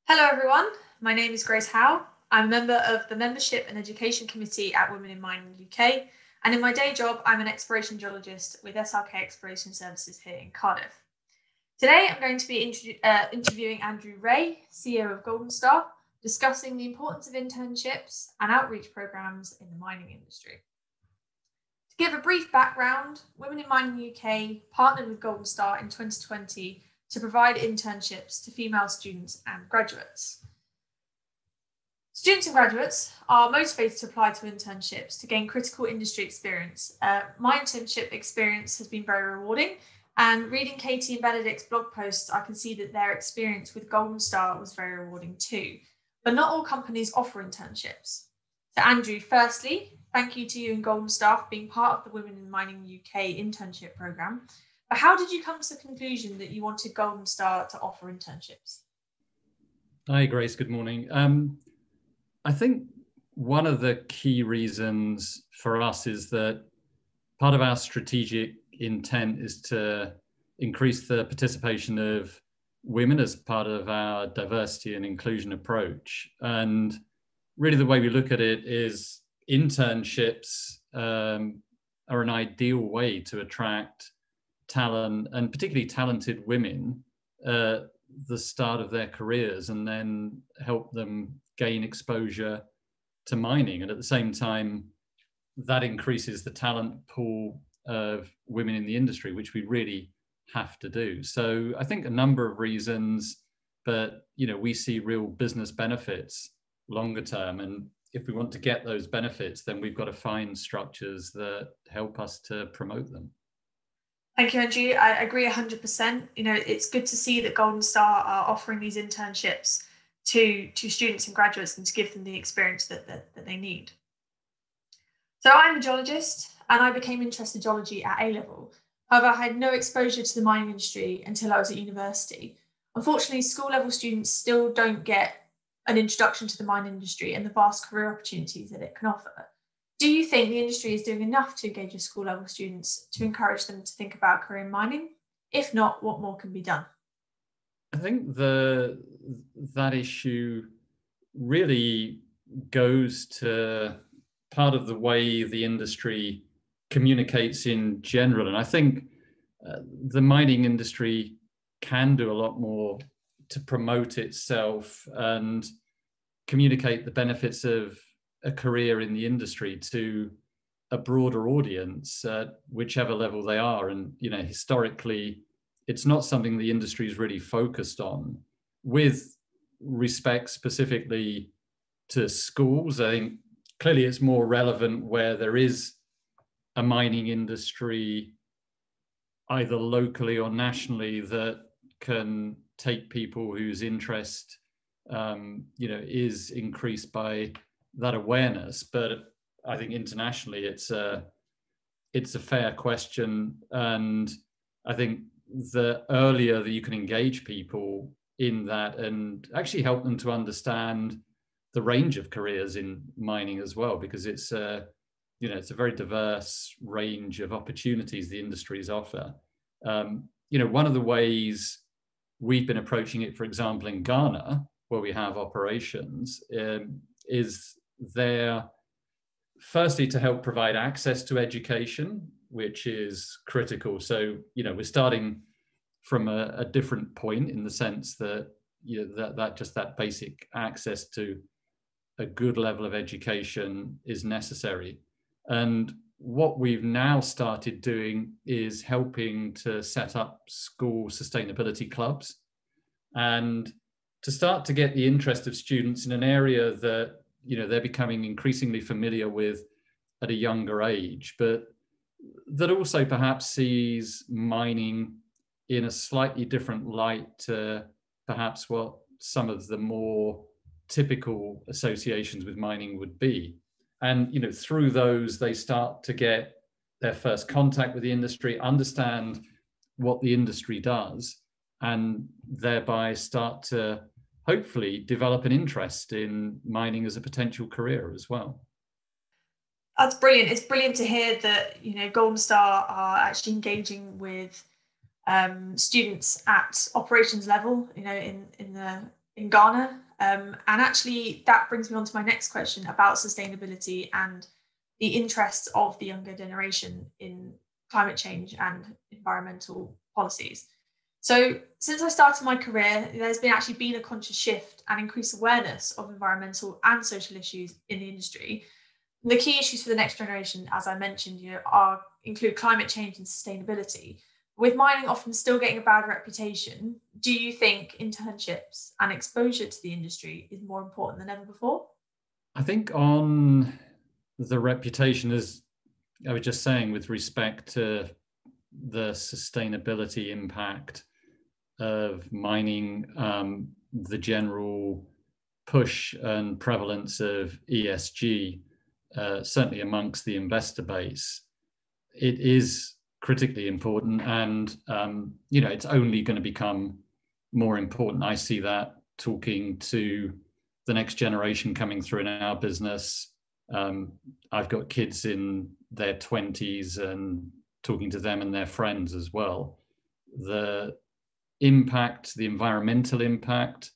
Hello everyone, my name is Grace Howe. I'm a member of the Membership and Education Committee at Women in Mining UK, and in my day job, I'm an exploration geologist with SRK Exploration Services here in Cardiff. Today, I'm going to be interviewing Andrew Ray, CEO of Golden Star, discussing the importance of internships and outreach programs in the mining industry. To give a brief background, Women in Mining UK partnered with Golden Star in 2020 to provide internships to female students and graduates. Students and graduates are motivated to apply to internships to gain critical industry experience. My internship experience has been very rewarding, and reading Katie and Benedict's blog posts, I can see that their experience with Golden Star was very rewarding too. But not all companies offer internships. So Andrew, firstly, thank you to you and Golden Star for being part of the Women in Mining UK internship programme. But how did you come to the conclusion that you wanted Golden Star to offer internships? Hi, Grace. Good morning. I think one of the key reasons for us is that part of our strategic intent is to increase the participation of women as part of our diversity and inclusion approach. And really the way we look at it is internships are an ideal way to attract talent, and particularly talented women, the start of their careers, and then help them gain exposure to mining. And at the same time, that increases the talent pool of women in the industry, which we really have to do. So I think a number of reasons, but we see real business benefits longer term. And if we want to get those benefits, then we've got to find structures that help us to promote them. Thank you, Andrew. I agree 100%. It's good to see that Golden Star are offering these internships to students and graduates and to give them the experience that they need. So I'm a geologist and I became interested in geology at A-level. However, I had no exposure to the mining industry until I was at university. Unfortunately, school-level students still don't get an introduction to the mining industry and the vast career opportunities that it can offer. Do you think the industry is doing enough to engage with school-level students to encourage them to think about a career in mining? If not, what more can be done? I think that issue really goes to part of the way the industry communicates in general. And I think the mining industry can do a lot more to promote itself and communicate the benefits of a career in the industry to a broader audience at whichever level they are. And historically, it's not something the industry is really focused on. With respect specifically to schools, I think clearly it's more relevant where there is a mining industry, either locally or nationally, that can take people whose interest is increased by that awareness. But I think internationally it's a fair question, and I think the earlier that you can engage people in that and actually help them to understand the range of careers in mining as well, because it's a very diverse range of opportunities the industries offer. One of the ways we've been approaching it, for example, in Ghana, where we have operations, is there firstly to help provide access to education, which is critical. So we're starting from a different point in the sense that that basic access to a good level of education is necessary. And what we've now started doing is helping to set up school sustainability clubs and to start to get the interest of students in an area that they're becoming increasingly familiar with at a younger age, but that also perhaps sees mining in a slightly different light to perhaps what some of the more typical associations with mining would be. And through those, they start to get their first contact with the industry, understand what the industry does, and thereby start to hopefully develop an interest in mining as a potential career as well. That's brilliant. It's brilliant to hear that Golden Star are actually engaging with students at operations level, in the in Ghana. And actually, that brings me on to my next question about sustainability and the interests of the younger generation in climate change and environmental policies. So, since I started my career, there's actually been a conscious shift and increased awareness of environmental and social issues in the industry. The key issues for the next generation, as I mentioned, include climate change and sustainability. With mining often still getting a bad reputation, do you think internships and exposure to the industry is more important than ever before? I think on the reputation, as I was just saying, with respect to the sustainability impact of mining, the general push and prevalence of ESG, certainly amongst the investor base, it is critically important, and it's only going to become more important. I see that talking to the next generation coming through in our business. I've got kids in their 20s and talking to them and their friends as well. The impact, the environmental impact,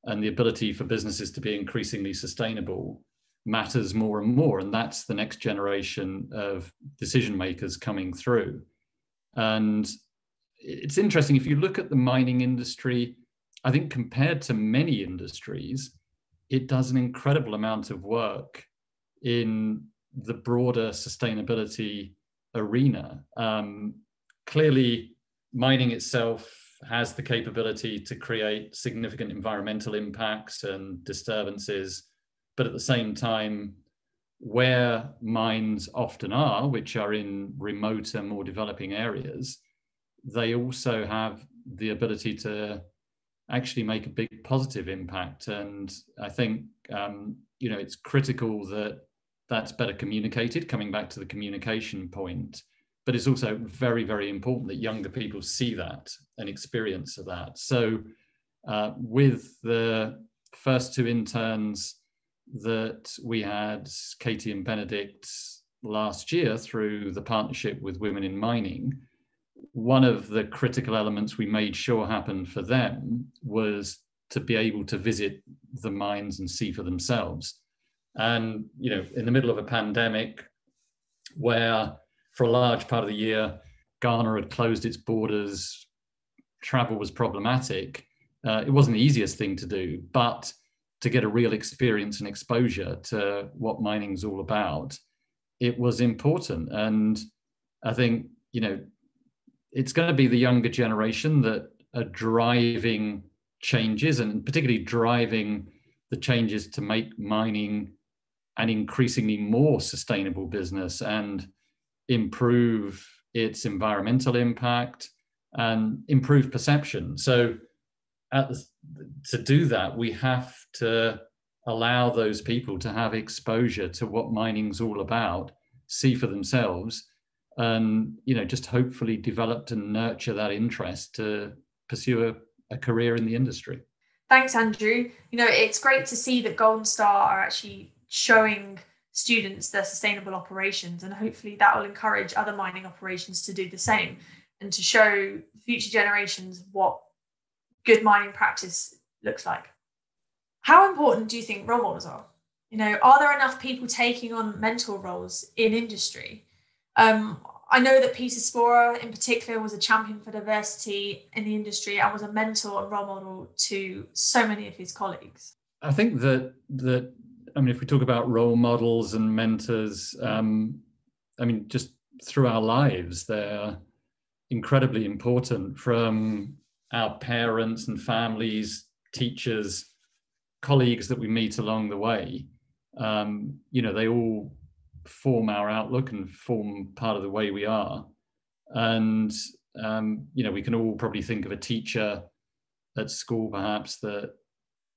and the ability for businesses to be increasingly sustainable matters more and more. And that's the next generation of decision makers coming through. And it's interesting, if you look at the mining industry, I think compared to many industries, it does an incredible amount of work in the broader sustainability arena. Clearly, mining itself has the capability to create significant environmental impacts and disturbances, but at the same time, where mines often are, which are in remote and more developing areas, they also have the ability to actually make a big positive impact. And I think, it's critical that that's better communicated, coming back to the communication point. But it's also very, very important that younger people see that and experience of that. So with the first two interns that we had, Katie and Benedict, last year through the partnership with Women in Mining, one of the critical elements we made sure happened for them was to be able to visit the mines and see for themselves. And, in the middle of a pandemic where for a large part of the year, Ghana had closed its borders, travel was problematic, it wasn't the easiest thing to do, but to get a real experience and exposure to what mining's all about, it was important. And I think, it's going to be the younger generation that are driving changes, and particularly driving the changes to make mining an increasingly more sustainable business and improve its environmental impact and improve perception. So to do that, we have to allow those people to have exposure to what mining's all about, see for themselves, and just hopefully develop and nurture that interest to pursue a career in the industry. Thanks, Andrew. It's great to see that Golden Star are actually showing students their sustainable operations, and hopefully that will encourage other mining operations to do the same and to show future generations what good mining practice looks like. How important do you think role models are? Are there enough people taking on mentor roles in industry? I know that Peter Sporer in particular was a champion for diversity in the industry and was a mentor and role model to so many of his colleagues. I think that if we talk about role models and mentors, just through our lives, they're incredibly important, from our parents and families, teachers, colleagues that we meet along the way. They all form our outlook and form part of the way we are. And, we can all probably think of a teacher at school perhaps that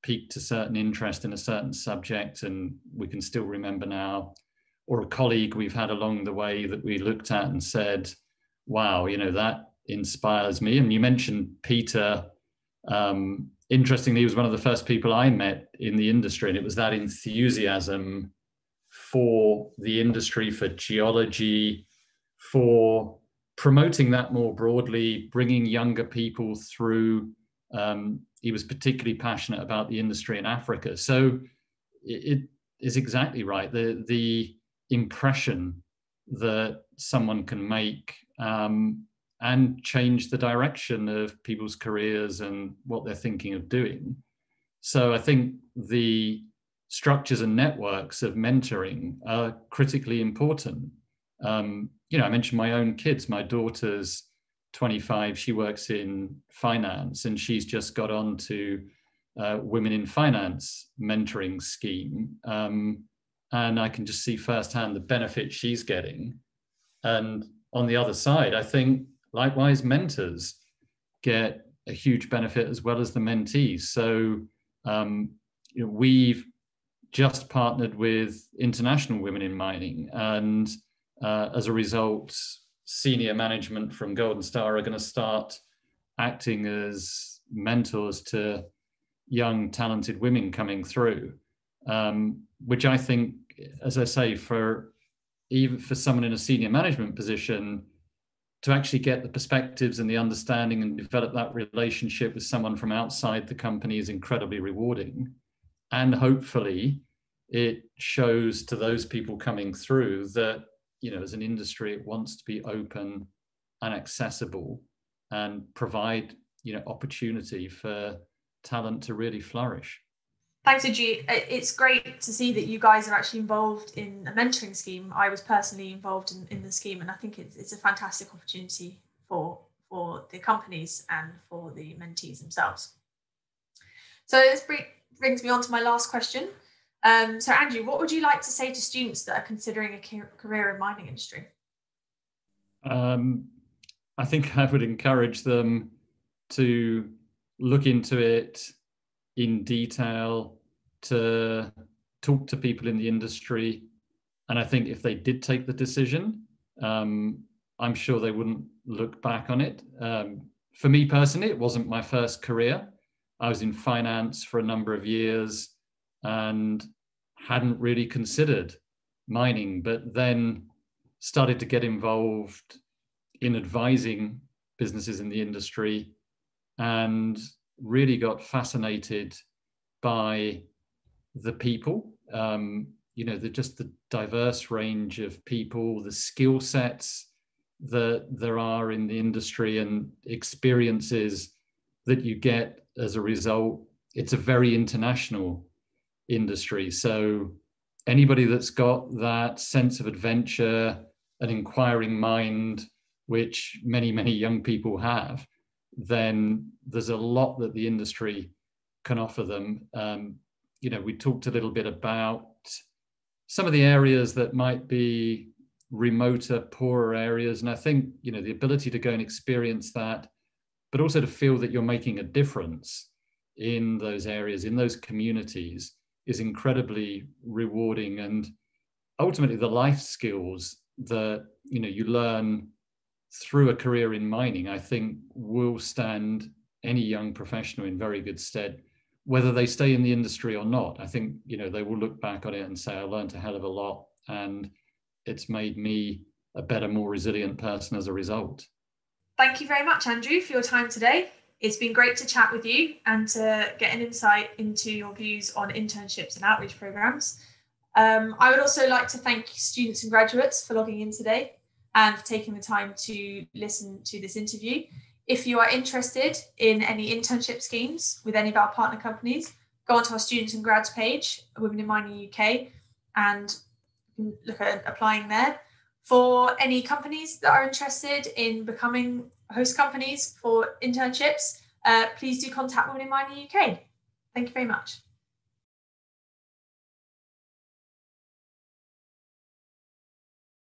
piqued a certain interest in a certain subject and we can still remember now, or a colleague we've had along the way that we looked at and said, wow, that inspires me. And you mentioned Peter. Interestingly, he was one of the first people I met in the industry, and it was that enthusiasm for the industry, for geology, for promoting that more broadly, bringing younger people through he was particularly passionate about the industry in Africa. So it is exactly right. The impression that someone can make and change the direction of people's careers and what they're thinking of doing. So I think the structures and networks of mentoring are critically important. I mentioned my own kids. My daughter's 25. She works in finance, and she's just got on to Women in Finance mentoring scheme. And I can just see firsthand the benefit she's getting. And on the other side, I think likewise mentors get a huge benefit as well as the mentees. So we've just partnered with International Women in Mining, and as a result, senior management from Golden Star are going to start acting as mentors to young, talented women coming through, which I think, as I say, even for someone in a senior management position, to actually get the perspectives and the understanding and develop that relationship with someone from outside the company is incredibly rewarding. And hopefully it shows to those people coming through that, as an industry, it wants to be open and accessible and provide, opportunity for talent to really flourish. Thanks, Ajit. It's great to see that you guys are actually involved in a mentoring scheme. I was personally involved in the scheme, and I think it's a fantastic opportunity for the companies and for the mentees themselves. So this brings me on to my last question. So Andrew, what would you like to say to students that are considering a career in mining industry? I think I would encourage them to look into it in detail, to talk to people in the industry. And I think if they did take the decision, I'm sure they wouldn't look back on it. For me personally, it wasn't my first career. I was in finance for a number of years and hadn't really considered mining, but then started to get involved in advising businesses in the industry and really got fascinated by the people, just the diverse range of people, the skill sets that there are in the industry and experiences that you get as a result. It's a very international industry. So anybody that's got that sense of adventure, an inquiring mind, which many, many young people have, then there's a lot that the industry can offer them. We talked a little bit about some of the areas that might be remoter, poorer areas. And I think, the ability to go and experience that, but also to feel that you're making a difference in those areas, in those communities, is incredibly rewarding. And ultimately the life skills that, you learn through a career in mining, I think will stand any young professional in very good stead, whether they stay in the industry or not. I think, they will look back on it and say, I learned a hell of a lot, and it's made me a better, more resilient person as a result. Thank you very much, Andrew, for your time today. It's been great to chat with you and to get an insight into your views on internships and outreach programs. I would also like to thank students and graduates for logging in today and for taking the time to listen to this interview. If you are interested in any internship schemes with any of our partner companies, go onto our Students and Grads page, Women in Mining UK, and look at applying there. For any companies that are interested in becoming host companies for internships, please do contact Women in Mining UK. Thank you very much.